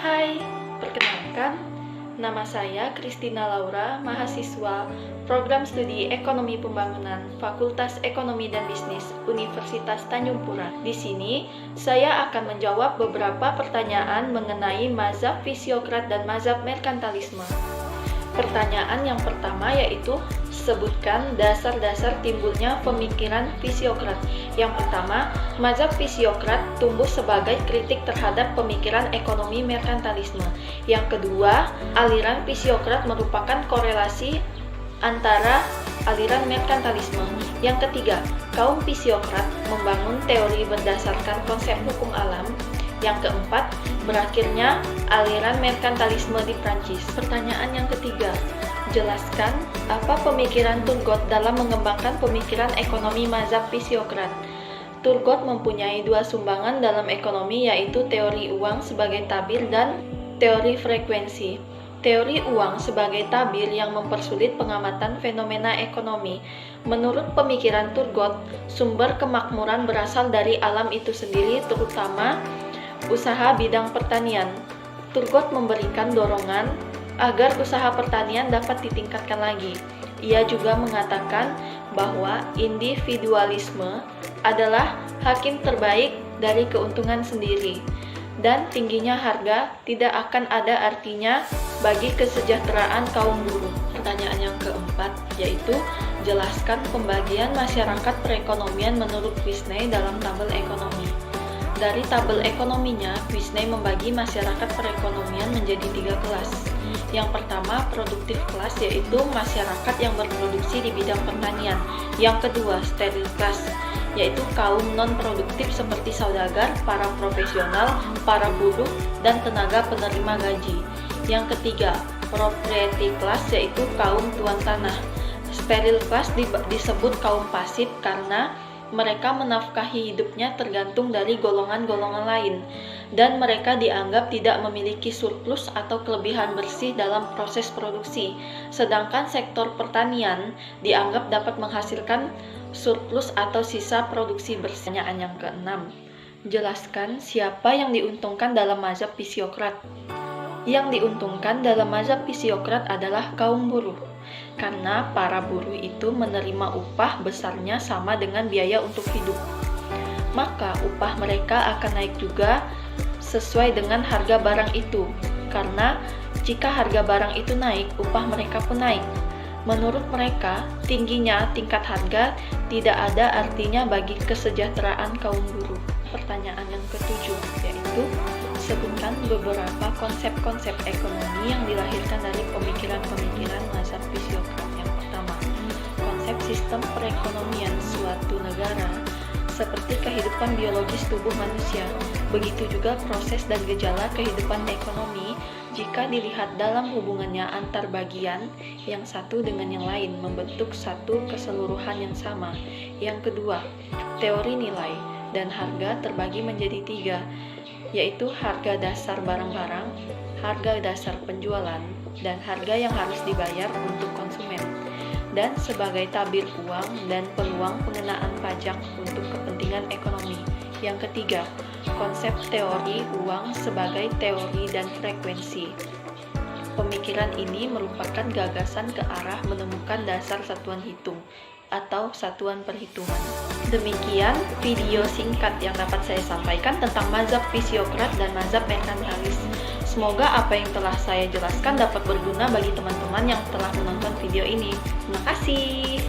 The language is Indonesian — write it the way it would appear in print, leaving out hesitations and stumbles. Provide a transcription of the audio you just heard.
Hai, perkenalkan, nama saya Christina Laura, mahasiswa Program Studi Ekonomi Pembangunan, Fakultas Ekonomi dan Bisnis, Universitas Tanjung Pura. Di sini, saya akan menjawab beberapa pertanyaan mengenai mazhab fisiokrat dan mazhab merkantilisme. Pertanyaan yang pertama yaitu, sebutkan dasar-dasar timbulnya pemikiran fisiokrat. Yang pertama, mazhab fisiokrat tumbuh sebagai kritik terhadap pemikiran ekonomi merkantilisme. Yang kedua, aliran fisiokrat merupakan korelasi antara aliran merkantilisme. Yang ketiga, kaum fisiokrat membangun teori berdasarkan konsep hukum alam. Yang keempat, berakhirnya aliran merkantilisme di Prancis. Pertanyaan yang ketiga, jelaskan apa pemikiran Turgot dalam mengembangkan pemikiran ekonomi mazhab fisiokrat. Turgot mempunyai dua sumbangan dalam ekonomi, yaitu teori uang sebagai tabir dan teori frekuensi. Teori uang sebagai tabir yang mempersulit pengamatan fenomena ekonomi. Menurut pemikiran Turgot, sumber kemakmuran berasal dari alam itu sendiri, terutama usaha bidang pertanian. Turgot memberikan dorongan agar usaha pertanian dapat ditingkatkan lagi. Ia juga mengatakan bahwa individualisme adalah hakim terbaik dari keuntungan sendiri, dan tingginya harga tidak akan ada artinya bagi kesejahteraan kaum buruh. Pertanyaan yang keempat yaitu, jelaskan pembagian masyarakat perekonomian menurut Wisney dalam tabel ekonomi. Dari tabel ekonominya, Wisney membagi masyarakat perekonomian menjadi 3 kelas. Yang pertama, produktif kelas, yaitu masyarakat yang berproduksi di bidang pertanian. Yang kedua, steril kelas, yaitu kaum non-produktif seperti saudagar, para profesional, para buruh, dan tenaga penerima gaji. Yang ketiga, property class, yaitu kaum tuan tanah. Steril class disebut kaum pasif karena mereka menafkahi hidupnya tergantung dari golongan-golongan lain, dan mereka dianggap tidak memiliki surplus atau kelebihan bersih dalam proses produksi. Sedangkan sektor pertanian dianggap dapat menghasilkan surplus atau sisa produksi bersih. Pertanyaan yang keenam, jelaskan siapa yang diuntungkan dalam mazhab fisiokrat. Yang diuntungkan dalam mazhab fisiokrat adalah kaum buruh, karena para buruh itu menerima upah besarnya sama dengan biaya untuk hidup. Maka upah mereka akan naik juga sesuai dengan harga barang itu, karena jika harga barang itu naik, upah mereka pun naik. Menurut mereka, tingginya tingkat harga tidak ada artinya bagi kesejahteraan kaum buruh. Pertanyaan yang ketujuh yaitu, sebutkan beberapa konsep-konsep ekonomi yang dilahirkan dari pemikiran-pemikiran mazhab fisiokrat. Yang pertama, konsep sistem perekonomian suatu negara seperti kehidupan biologis tubuh manusia. Begitu juga proses dan gejala kehidupan ekonomi jika dilihat dalam hubungannya antar bagian yang satu dengan yang lain membentuk satu keseluruhan yang sama. Yang kedua, teori nilai dan harga terbagi menjadi 3, yaitu harga dasar barang-barang, harga dasar penjualan, dan harga yang harus dibayar untuk konsumen, dan sebagai tabir uang dan peluang pengenaan pajak untuk kepentingan ekonomi. Yang ketiga, konsep teori uang sebagai teori dan frekuensi. Pemikiran ini merupakan gagasan ke arah menemukan dasar satuan hitung atau satuan perhitungan. Demikian video singkat yang dapat saya sampaikan tentang mazhab fisiokrat dan mazhab merkantilis. Semoga apa yang telah saya jelaskan dapat berguna bagi teman-teman yang telah menonton video ini. Terima kasih.